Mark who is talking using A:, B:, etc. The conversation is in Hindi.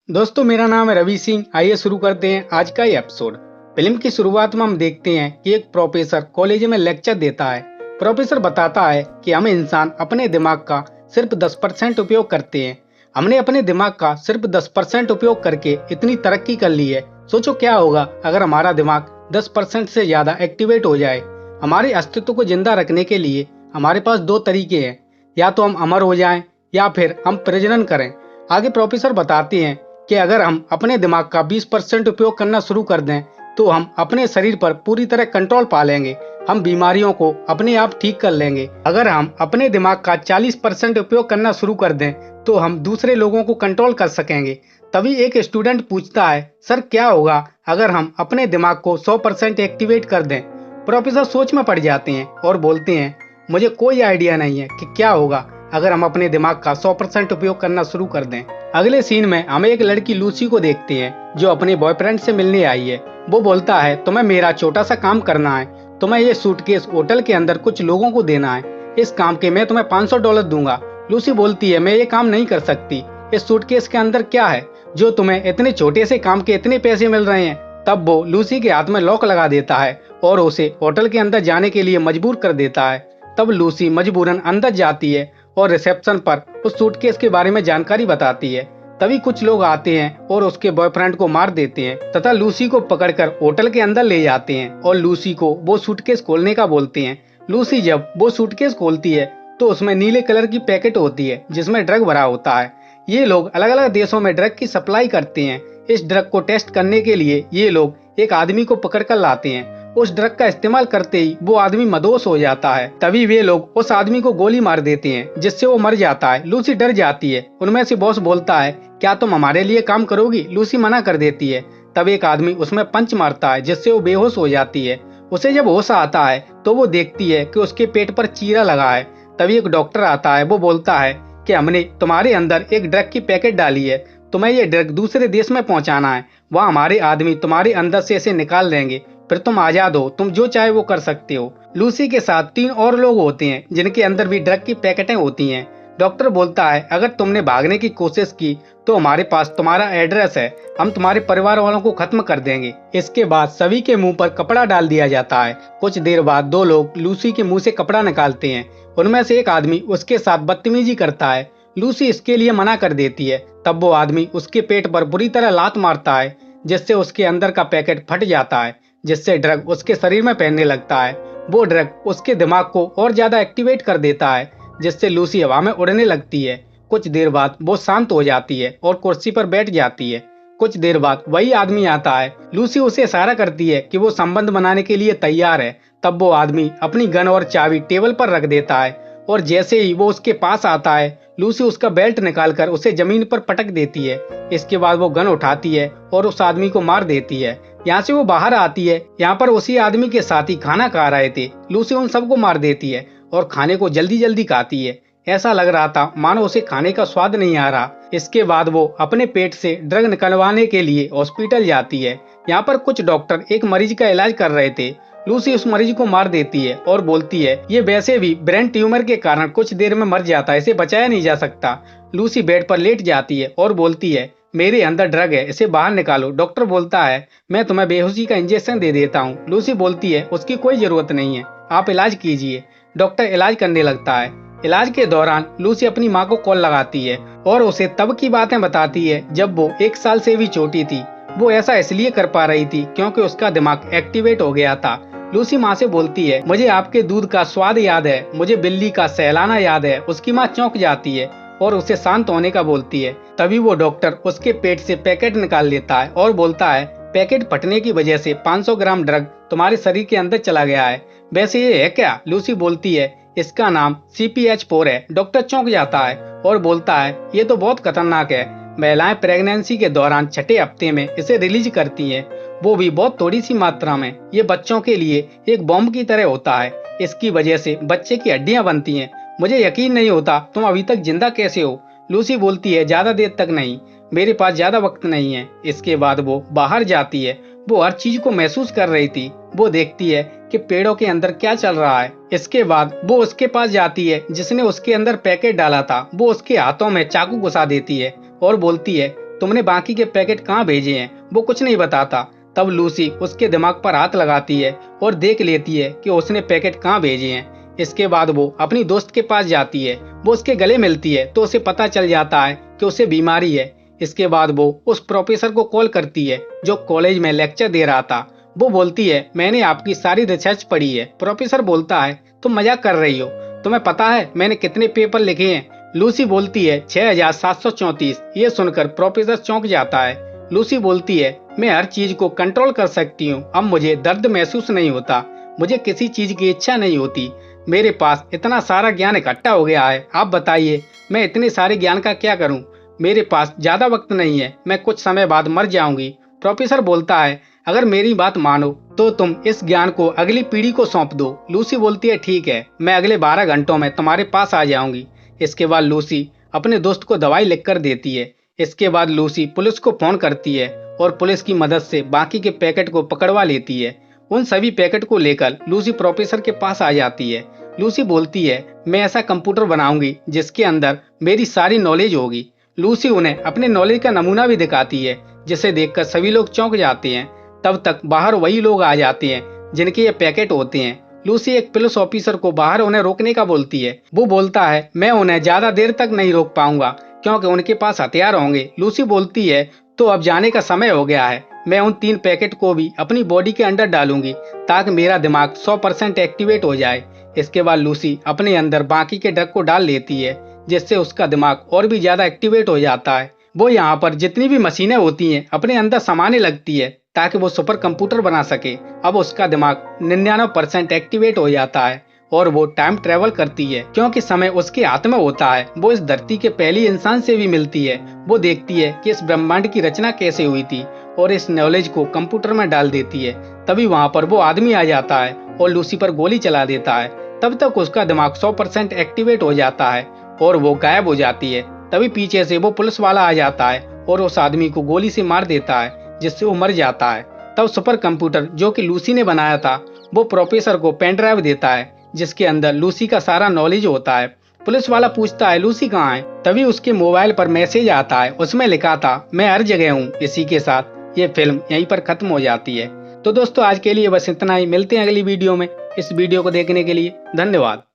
A: दोस्तों, मेरा नाम है रवि सिंह। आइए शुरू करते हैं आज का ये एपिसोड। फिल्म की शुरुआत में हम देखते हैं कि एक प्रोफेसर कॉलेज में लेक्चर देता है। प्रोफेसर बताता है कि हम इंसान अपने दिमाग का सिर्फ 10% उपयोग करते हैं। हमने अपने दिमाग का सिर्फ 10% उपयोग करके इतनी तरक्की कर ली है। सोचो क्या होगा अगर हमारा दिमाग 10% से ज्यादा एक्टिवेट हो जाए। हमारे अस्तित्व को जिंदा रखने के लिए हमारे पास दो तरीके हैं, या तो हम अमर हो जाएं या फिर हम प्रजनन करें। आगे प्रोफेसर बताते हैं कि अगर हम अपने दिमाग का 20% उपयोग करना शुरू कर दें तो हम अपने शरीर पर पूरी तरह कंट्रोल पा लेंगे। हम बीमारियों को अपने आप ठीक कर लेंगे। अगर हम अपने दिमाग का 40% उपयोग करना शुरू कर दें तो हम दूसरे लोगों को कंट्रोल कर सकेंगे। तभी एक स्टूडेंट पूछता है, सर क्या होगा अगर हम अपने दिमाग को 100% एक्टिवेट कर दें। प्रोफेसर सोच में पड़ जाते हैं और बोलते हैं, मुझे कोई आइडिया नहीं है कि क्या होगा अगर हम अपने दिमाग का 100% उपयोग करना शुरू कर दें। अगले सीन में हम एक लड़की लूसी को देखते हैं जो अपने बॉयफ्रेंड से मिलने आई है। वो बोलता है, तुम्हें मेरा छोटा सा काम करना है। तुम्हें ये सूटकेस होटल के अंदर कुछ लोगों को देना है। इस काम के मैं तुम्हें $500 दूंगा। लूसी बोलती है, मैं ये काम नहीं कर सकती। इस सूटकेस के अंदर क्या है जो तुम्हें इतने छोटे से काम के इतने पैसे मिल रहे हैं। तब वो लूसी के हाथ में लॉक लगा देता है और उसे होटल के अंदर जाने के लिए मजबूर कर देता है। तब लूसी मजबूरन अंदर जाती है और रिसेप्शन पर उस सूटकेस के बारे में जानकारी बताती है। तभी कुछ लोग आते हैं और उसके बॉयफ्रेंड को मार देते हैं तथा लूसी को पकड़कर होटल के अंदर ले जाते हैं और लूसी को वो सूटकेस खोलने का बोलते हैं। लूसी जब वो सूटकेस खोलती है तो उसमें नीले कलर की पैकेट होती है जिसमें ड्रग भरा होता है। ये लोग अलग अलग देशों में ड्रग की सप्लाई करते हैं। इस ड्रग को टेस्ट करने के लिए ये लोग एक आदमी को पकड़ कर लाते हैं। उस ड्रग का इस्तेमाल करते ही वो आदमी मदोश हो जाता है। तभी वे लोग उस आदमी को गोली मार देते हैं जिससे वो मर जाता है। लूसी डर जाती है। उनमें से बॉस बोलता है, क्या तुम हमारे लिए काम करोगी? लूसी मना कर देती है। तब एक आदमी उसमें पंच मारता है जिससे वो बेहोश हो जाती है। उसे जब होश आता है तो वो देखती है कि उसके पेट पर चीरा लगा है। तभी एक डॉक्टर आता है। वो बोलता है कि हमने तुम्हारे अंदर एक ड्रग की पैकेट डाली है। तुम्हें ये ड्रग दूसरे देश में पहुंचाना है। वहाँ हमारे आदमी तुम्हारे अंदर से इसे निकाल देंगे, फिर तुम आजाद हो। तुम जो चाहे वो कर सकते हो। लूसी के साथ 3 और लोग होते हैं जिनके अंदर भी ड्रग की पैकेटें होती हैं। डॉक्टर बोलता है, अगर तुमने भागने की कोशिश की तो हमारे पास तुम्हारा एड्रेस है। हम तुम्हारे परिवार वालों को खत्म कर देंगे। इसके बाद सभी के मुंह पर कपड़ा डाल दिया जाता है। कुछ देर बाद 2 लोग लूसी के मुंह से कपड़ा निकालते हैं। उनमें से एक आदमी उसके साथ बदतमीजी करता है। लूसी इसके लिए मना कर देती है। तब वो आदमी उसके पेट पर बुरी तरह लात मारता है जिससे उसके अंदर का पैकेट फट जाता है, जिससे ड्रग उसके शरीर में फैलने लगता है। वो ड्रग उसके दिमाग को और ज्यादा एक्टिवेट कर देता है जिससे लूसी हवा में उड़ने लगती है। कुछ देर बाद वो शांत हो जाती है और कुर्सी पर बैठ जाती है। कुछ देर बाद वही आदमी आता है। लूसी उसे इशारा करती है कि वो संबंध बनाने के लिए तैयार है। तब वो आदमी अपनी गन और चाबी टेबल पर रख देता है और जैसे ही वो उसके पास आता है, लूसी उसका बेल्ट निकालकर उसे जमीन पर पटक देती है। इसके बाद वो गन उठाती है और उस आदमी को मार देती है। यहाँ से वो बाहर आती है। यहाँ पर उसी आदमी के साथ ही खाना खा रहे थे। लूसी उन सबको मार देती है और खाने को जल्दी जल्दी खाती है। ऐसा लग रहा था मानो उसे खाने का स्वाद नहीं आ रहा। इसके बाद वो अपने पेट से ड्रग निकलवाने के लिए हॉस्पिटल जाती है। यहाँ पर कुछ डॉक्टर एक मरीज का इलाज कर रहे थे। लूसी उस मरीज को मार देती है और बोलती है, ये वैसे भी ब्रेन ट्यूमर के कारण कुछ देर में मर जाता है, इसे बचाया नहीं जा सकता। लूसी बेड पर लेट जाती है और बोलती है, मेरे अंदर ड्रग है, इसे बाहर निकालो। डॉक्टर बोलता है, मैं तुम्हें बेहोशी का इंजेक्शन दे देता हूँ। लूसी बोलती है, उसकी कोई जरूरत नहीं है, आप इलाज कीजिए। डॉक्टर इलाज करने लगता है। इलाज के दौरान लूसी अपनी माँ को कॉल लगाती है और उसे तब की बातें बताती है जब वो 1 साल से भी छोटी थी। वो ऐसा इसलिए कर पा रही थी क्योंकि उसका दिमाग एक्टिवेट हो गया था। लूसी माँ से बोलती है, मुझे आपके दूध का स्वाद याद है, मुझे बिल्ली का सहलाना याद है। उसकी माँ चौंक जाती है और उसे शांत होने का बोलती है। तभी वो डॉक्टर उसके पेट से पैकेट निकाल लेता है और बोलता है, पैकेट फटने की वजह से 500 ग्राम ड्रग तुम्हारे शरीर के अंदर चला गया है। वैसे ये है क्या? लूसी बोलती है, इसका नाम CPH4 है। डॉक्टर चौंक जाता है और बोलता है, ये तो बहुत खतरनाक है। महिलाएं प्रेगनेंसी के दौरान 6ठे हफ्ते में इसे रिलीज करती हैं, वो भी बहुत थोड़ी सी मात्रा में। ये बच्चों के लिए एक बॉम्ब की तरह होता है। इसकी वजह से बच्चे की हड्डियां बनती हैं। मुझे यकीन नहीं होता तुम अभी तक जिंदा कैसे हो। लूसी बोलती है, ज्यादा देर तक नहीं, मेरे पास ज्यादा वक्त नहीं है। इसके बाद वो बाहर जाती है। वो हर चीज को महसूस कर रही थी। वो देखती है कि पेड़ों के अंदर क्या चल रहा है। इसके बाद वो उसके पास जाती है जिसने उसके अंदर पैकेट डाला था। वो उसके हाथों में चाकू घुसा देती है और बोलती है, तुमने बाकी के पैकेट कहाँ भेजे हैं? वो कुछ नहीं बताता। तब लूसी उसके दिमाग पर हाथ लगाती है और देख लेती है कि उसने पैकेट कहाँ भेजे हैं। इसके बाद वो अपनी दोस्त के पास जाती है। वो उसके गले मिलती है तो उसे पता चल जाता है कि उसे बीमारी है। इसके बाद वो उस प्रोफेसर को कॉल करती है जो कॉलेज में लेक्चर दे रहा था। वो बोलती है, मैंने आपकी सारी रिसर्च पढ़ी है। प्रोफेसर बोलता है, तुम मजाक कर रही हो? तुम्हें पता है मैंने कितने पेपर लिखे हैं? लूसी बोलती है 6734। ये सुनकर प्रोफेसर चौंक जाता है। लूसी बोलती है, मैं हर चीज को कंट्रोल कर सकती हूँ। अब मुझे दर्द महसूस नहीं होता, मुझे किसी चीज की इच्छा नहीं होती। मेरे पास इतना सारा ज्ञान इकट्ठा हो गया है। आप बताइए मैं इतने सारे ज्ञान का क्या करूं? मेरे पास ज्यादा वक्त नहीं है, मैं कुछ समय बाद मर जाऊंगी। प्रोफेसर बोलता है, अगर मेरी बात मानो तो तुम इस ज्ञान को अगली पीढ़ी को सौंप दो। लूसी बोलती है, ठीक है, मैं अगले 12 घंटों में तुम्हारे पास आ जाऊंगी। इसके बाद लूसी अपने दोस्त को दवाई लिखकर देती है। इसके बाद लूसी पुलिस को फोन करती है और पुलिस की मदद से बाकी के पैकेट को पकड़वा लेती है। उन सभी पैकेट को लेकर लूसी प्रोफेसर के पास आ जाती है। लूसी बोलती है, मैं ऐसा कंप्यूटर बनाऊंगी जिसके अंदर मेरी सारी नॉलेज होगी। लूसी उन्हें अपने नॉलेज का नमूना भी दिखाती है जिसे देखकर सभी लोग चौंक जाते हैं। तब तक बाहर वही लोग आ जाते हैं जिनके ये पैकेट होते हैं। लूसी एक पुलिस ऑफिसर को बाहर उन्हें रोकने का बोलती है। वो बोलता है, मैं उन्हें ज्यादा देर तक नहीं रोक पाऊंगा क्योंकि उनके पास हथियार होंगे। लूसी बोलती है, तो अब जाने का समय हो गया है। मैं उन 3 पैकेट को भी अपनी बॉडी के अंदर डालूंगी ताकि मेरा दिमाग 100% एक्टिवेट हो जाए। इसके बाद लूसी अपने अंदर बाकी के ड्रग को डाल लेती है जिससे उसका दिमाग और भी ज्यादा एक्टिवेट हो जाता है। वो यहाँ पर जितनी भी मशीनें होती हैं अपने अंदर समाने लगती है ताकि वो सुपर कंप्यूटर बना सके। अब उसका दिमाग 99% एक्टिवेट हो जाता है और वो टाइम ट्रेवल करती है क्योंकि समय उसके हाथ में होता है। वो इस धरती के पहली इंसान से भी मिलती है। वो देखती है कि इस ब्रह्मांड की रचना कैसे हुई थी और इस नॉलेज को कंप्यूटर में डाल देती है। तभी वहाँ पर वो आदमी आ जाता है और लूसी पर गोली चला देता है। तब तक उसका दिमाग 100% एक्टिवेट हो जाता है और वो गायब हो जाती है। तभी पीछे से वो पुलिस वाला आ जाता है और उस आदमी को गोली से मार देता है जिससे वो मर जाता है। तब सुपर कंप्यूटर जो कि लूसी ने बनाया था वो प्रोफेसर को पेन ड्राइव देता है जिसके अंदर लूसी का सारा नॉलेज होता है। पुलिस वाला पूछता है, लूसी कहाँ है? तभी उसके मोबाइल पर मैसेज आता है, उसमें लिखा था, मैं हर जगह हूँ। इसी के साथ ये फिल्म यहीं पर खत्म हो जाती है। तो दोस्तों आज के लिए बस इतना ही। मिलते हैं अगली वीडियो में। इस वीडियो को देखने के लिए धन्यवाद।